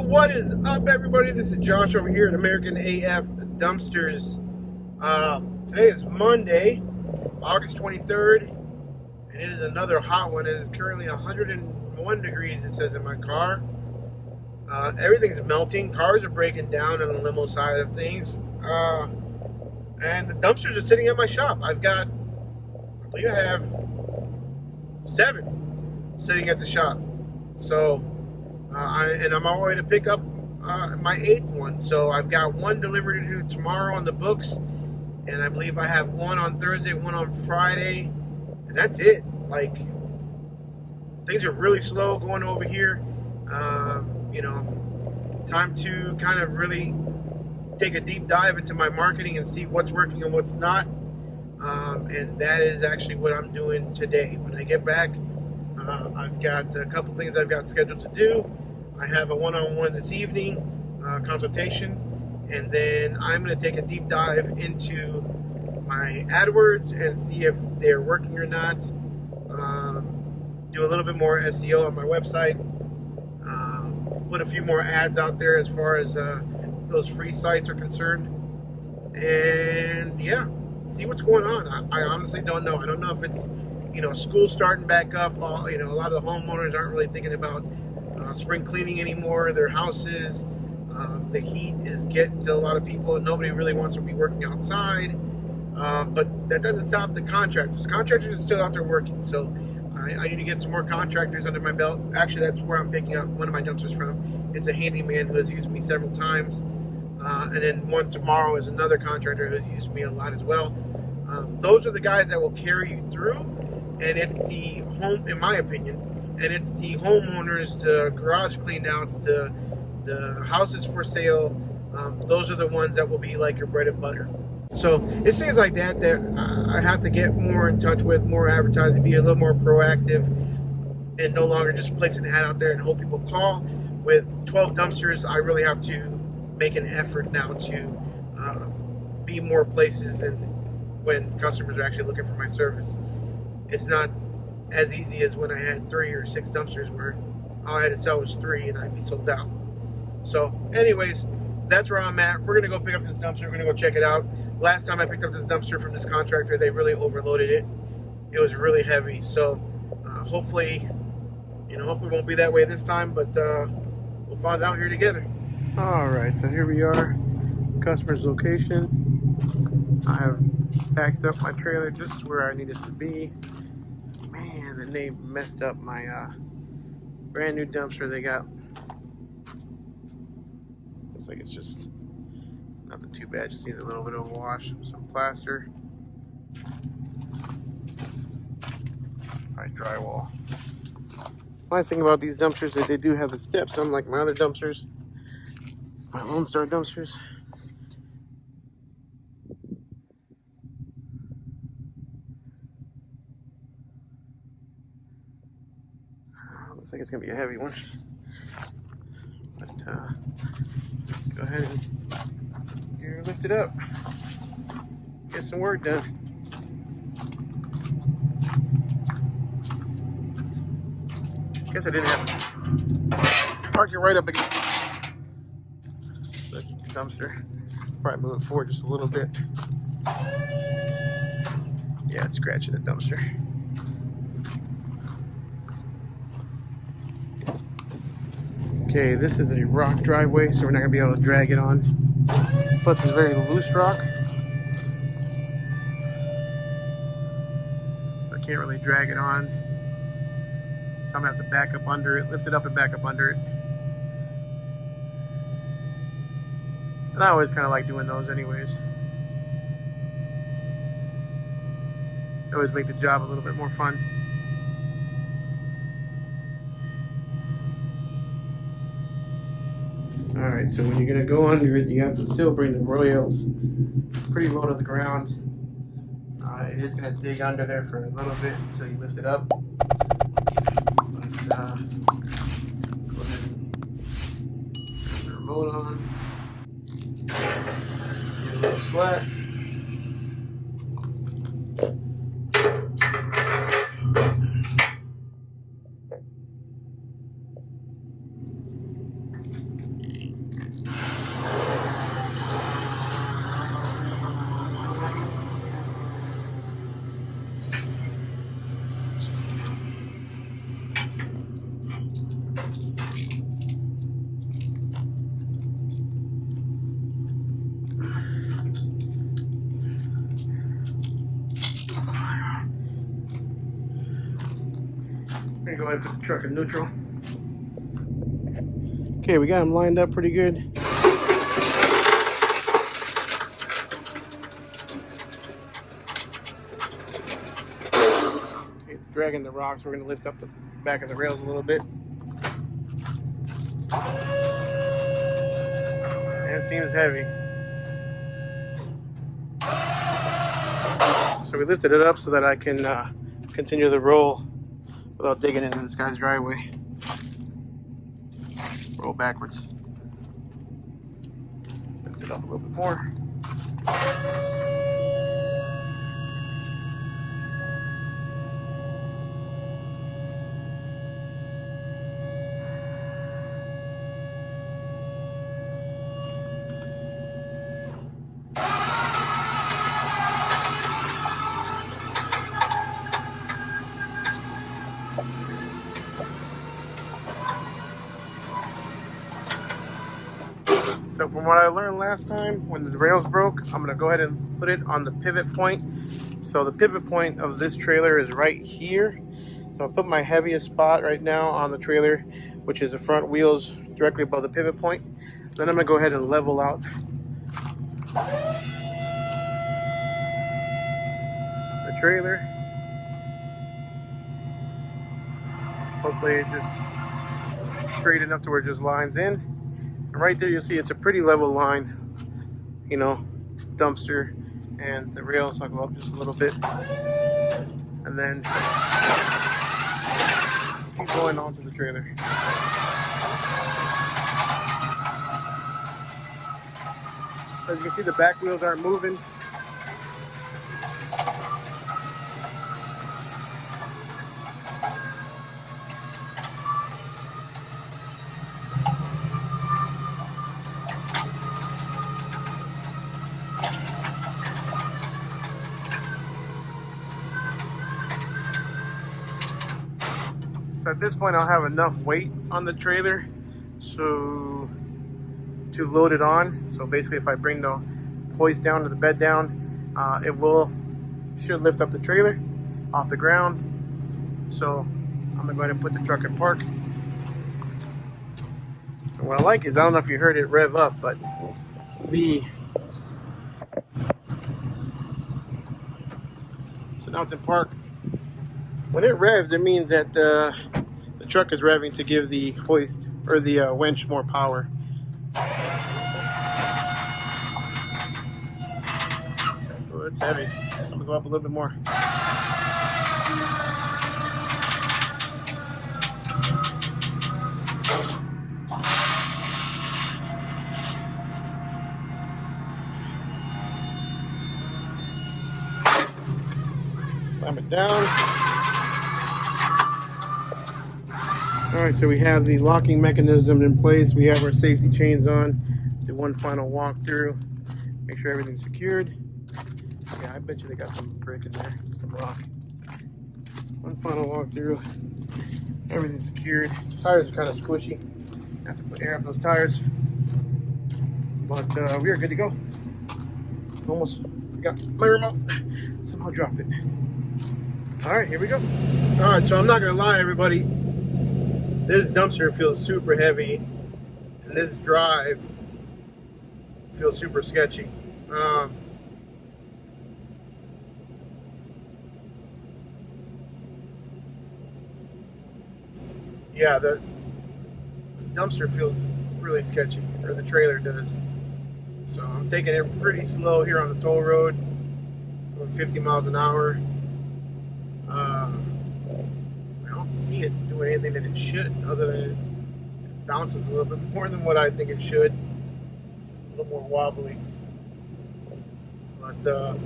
What is up, everybody? This is Josh over here at American AF Dumpsters. Today is Monday, August 23rd, and it is another hot one. It is currently 101 degrees, it says in my car. Everything's melting. Cars are breaking down on the limo side of things. And the dumpsters are sitting at my shop. I believe I have 7 sitting at the shop. So, I'm on my way to pick up my 8th one. So I've got 1 delivery to do tomorrow on the books, and I believe I have 1 on Thursday, 1 on Friday, and that's it. Like, things are really slow going over here. Time to kind of really take a deep dive into my marketing and see what's working and what's not. And that is actually what I'm doing today. When I get back, I've got a couple things I've got scheduled to do. I have a one-on-one this evening, consultation, and then I'm going to take a deep dive into my AdWords and see if they're working or not. Do a little bit more SEO on my website. Put a few more ads out there as far as those free sites are concerned. And yeah, see what's going on. I honestly don't know. I don't know if it's, school starting back up. A lot of the homeowners aren't really thinking about spring cleaning anymore. Their houses, the heat is getting to a lot of people. Nobody really wants to be working outside. But that doesn't stop the contractors. Contractors are still out there working. So I need to get some more contractors under my belt. Actually, that's where I'm picking up one of my dumpsters from. It's a handyman who has used me several times. And then one tomorrow is another contractor who has used me a lot as well. Those are the guys that will carry you through. And it's the home, in my opinion, and it's the homeowners, the garage clean outs, the houses for sale. Those are the ones that will be like your bread and butter. So it's things like that I have to get more in touch with, more advertising, be a little more proactive, and no longer just place an ad out there and hope people call. With 12 dumpsters, I really have to make an effort now to be more places and when customers are actually looking for my service. It's not as easy as when I had 3 or 6 dumpsters where all I had to sell was 3 and I'd be sold out. So anyways, that's where I'm at. We're going to go pick up this dumpster. We're going to go check it out. Last time I picked up this dumpster from this contractor, they really overloaded it. It was really heavy. So hopefully it won't be that way this time, but we'll find out here together. All right, so here we are, customer's location. I have packed up my trailer just where I need it to be. Man, and they messed up my brand new dumpster they got. Looks like it's just nothing too bad, just needs a little bit of a wash, some plaster, probably drywall. Nice thing about these dumpsters is they do have the steps, unlike my other dumpsters, my lonestar dumpsters. Looks like it's gonna be a heavy one, but go ahead and here, lift it up, get some work done. Guess I didn't have to park it right up against the dumpster. Probably move it forward just a little bit. Yeah, it's scratching the dumpster. Okay, this is a rock driveway, so we're not going to be able to drag it on. Plus, it's very loose rock. I can't really drag it on. So I'm going to have to back up under it, lift it up and back up under it. And I always kind of like doing those anyways. They always make the job a little bit more fun. Alright, so when you're going to go under it, you have to still bring the rails pretty low to the ground. It is going to dig under there for a little bit until you lift it up. But go ahead and turn the remote on. Get a little slack. I'm gonna go ahead and put the truck in neutral. Okay, we got them lined up pretty good. Okay, it's dragging the rocks. We're gonna lift up the back of the rails a little bit. And it seems heavy. So we lifted it up so that I can continue the roll without digging into this guy's driveway. Roll backwards. Lift it up a little bit more. So from what I learned last time, when the rails broke, I'm going to go ahead and put it on the pivot point. So the pivot point of this trailer is right here. So I'll put my heaviest spot right now on the trailer, which is the front wheels directly above the pivot point. Then I'm going to go ahead and level out the trailer. Hopefully it's just straight enough to where it just lines in. And right there you'll see it's a pretty level line, you know, dumpster and the rails. I'll go up just a little bit and then keep going onto the trailer. As you can see, the back wheels aren't moving. So at this point I'll have enough weight on the trailer so to load it on. So basically if I bring the hoist down to the bed down, it should lift up the trailer off the ground. So I'm gonna go ahead and put the truck in park. And what I like is, I don't know if you heard it rev up, but so now it's in park. When it revs, it means that the truck is revving to give the hoist or the winch more power. Oh, it's heavy. I'm gonna go up a little bit more. Slam it down. Alright, so we have the locking mechanism in place. We have our safety chains on. Do one final walkthrough. Make sure everything's secured. Yeah, I bet you they got some brick in there, some rock. One final walkthrough. Everything's secured. Tires are kind of squishy. Have to put air up those tires. But we are good to go. Almost forgot my remote. Somehow dropped it. Alright, here we go. Alright, so I'm not going to lie, everybody. This dumpster feels super heavy, and this drive feels super sketchy. Yeah, the dumpster feels really sketchy, or the trailer does. So I'm taking it pretty slow here on the toll road, going 50 miles an hour. I don't see it doing anything that it should, other than it bounces a little bit more than what I think it should. A little more wobbly. But we're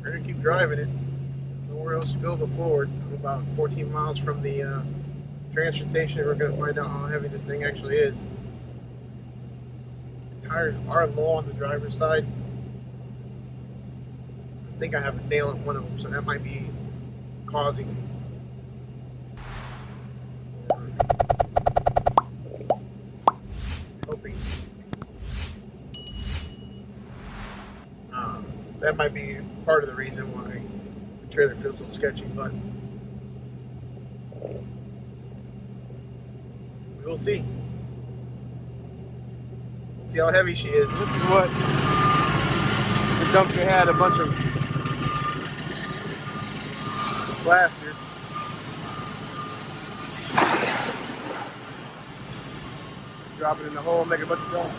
going to keep driving it. Nowhere else to go but forward. I'm about 14 miles from the transfer station. We're going to find out how heavy this thing actually is. The tires are low on the driver's side. I think I have a nail in one of them, so that might be causing that might be part of the reason why the trailer feels so sketchy, but we will see. We'll see how heavy she is. This is what the dumpster had, a bunch of plaster. Drop it in the hole, make a bunch of dump.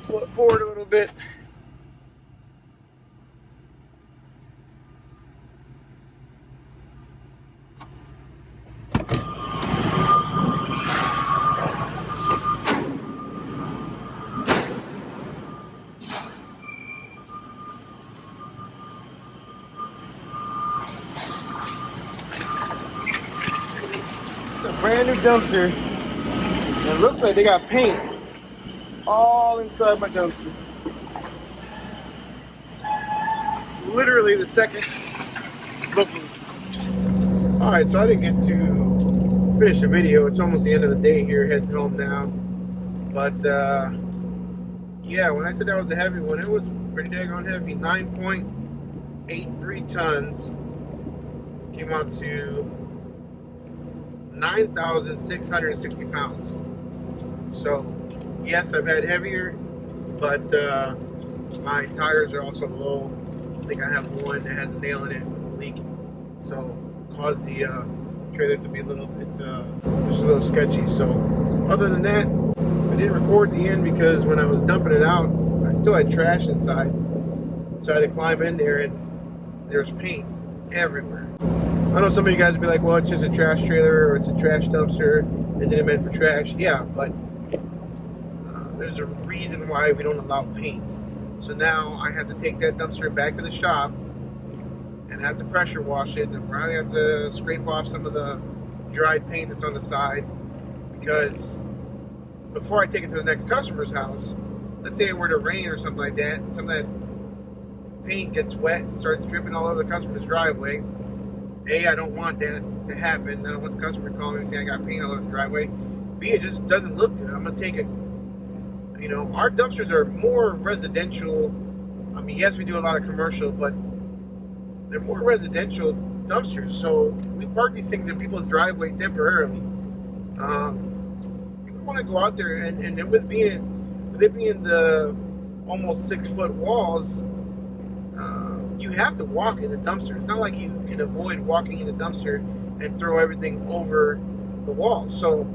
Pull it forward a little bit. It's a brand new dumpster. And it looks like they got paint all inside my dumpster. Literally the second booking. Alright, so I didn't get to finish the video. It's almost the end of the day here. Head's calmed down. But yeah, when I said that was a heavy one, it was pretty daggone heavy. 9.83 tons. Came out to 9,660 pounds. So yes, I've had heavier, but my tires are also low. I think I have one that has a nail in it with a leak, so caused the trailer to be a little bit, just a little sketchy. So other than that, I didn't record the end because when I was dumping it out, I still had trash inside. So I had to climb in there and there's paint everywhere. I know some of you guys would be like, well, it's just a trash trailer or it's a trash dumpster. Isn't it meant for trash? Yeah, but there's a reason why we don't allow paint. So now I have to take that dumpster back to the shop and have to pressure wash it, and probably have to scrape off some of the dried paint that's on the side, because before I take it to the next customer's house, let's say it were to rain or something like that, and some of that paint gets wet and starts dripping all over the customer's driveway. A, I don't want that to happen. I don't want the customer calling me and saying I got paint all over the driveway. B, it just doesn't look good. I'm gonna take it. You know, our dumpsters are more residential. I mean, yes, we do a lot of commercial, but they're more residential dumpsters. So we park these things in people's driveway temporarily. People want to go out there, and with it being the almost 6-foot walls, you have to walk in the dumpster. It's not like you can avoid walking in the dumpster and throw everything over the wall. So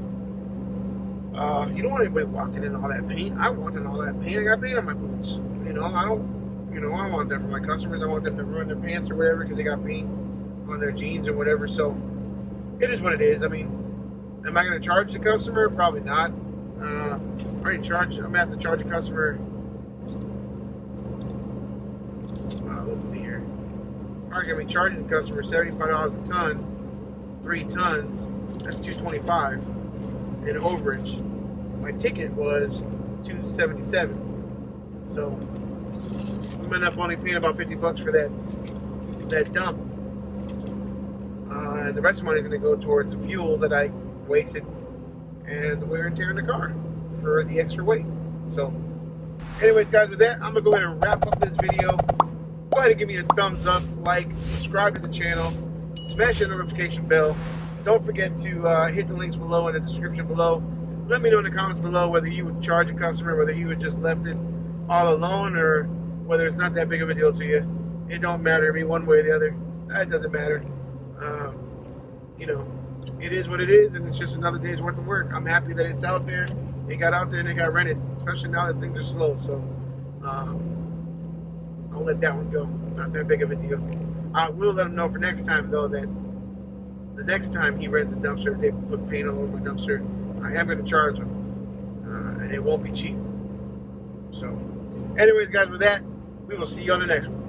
you don't want anybody walking in all that paint. I walked in all that paint. I got paint on my boots. I don't want that for my customers. I want them to ruin their pants or whatever because they got paint on their jeans or whatever. So it is what it is. I mean, am I going to charge the customer? Probably not. I'm going to have to charge a customer. Let's see here. I'm going to be charging the customer $75 a ton, 3 tons. That's $225 in overage. My ticket was $277. So I'm gonna end up only paying about $50 for that dump. And the rest of the money is gonna go towards the fuel that I wasted, and the wear and tear in the car for the extra weight. So anyways, guys, with that, I'm going to go ahead and wrap up this video. Go ahead and give me a thumbs up, like, subscribe to the channel, smash the notification bell. Don't forget to hit the links below in the description below. Let me know in the comments below whether you would charge a customer, whether you would just left it all alone, or whether it's not that big of a deal to you. It don't matter to me one way or the other. It doesn't matter. You know, it is what it is, and it's just another day's worth of work. I'm happy that it's out there. They got out there and they got rented, especially now that things are slow. So I'll let that one go. Not that big of a deal. I will let him know for next time, though, that the next time he rents a dumpster, if they put paint all over my dumpster, I am going to charge him, and it won't be cheap. So anyways, guys, with that, we will see you on the next one.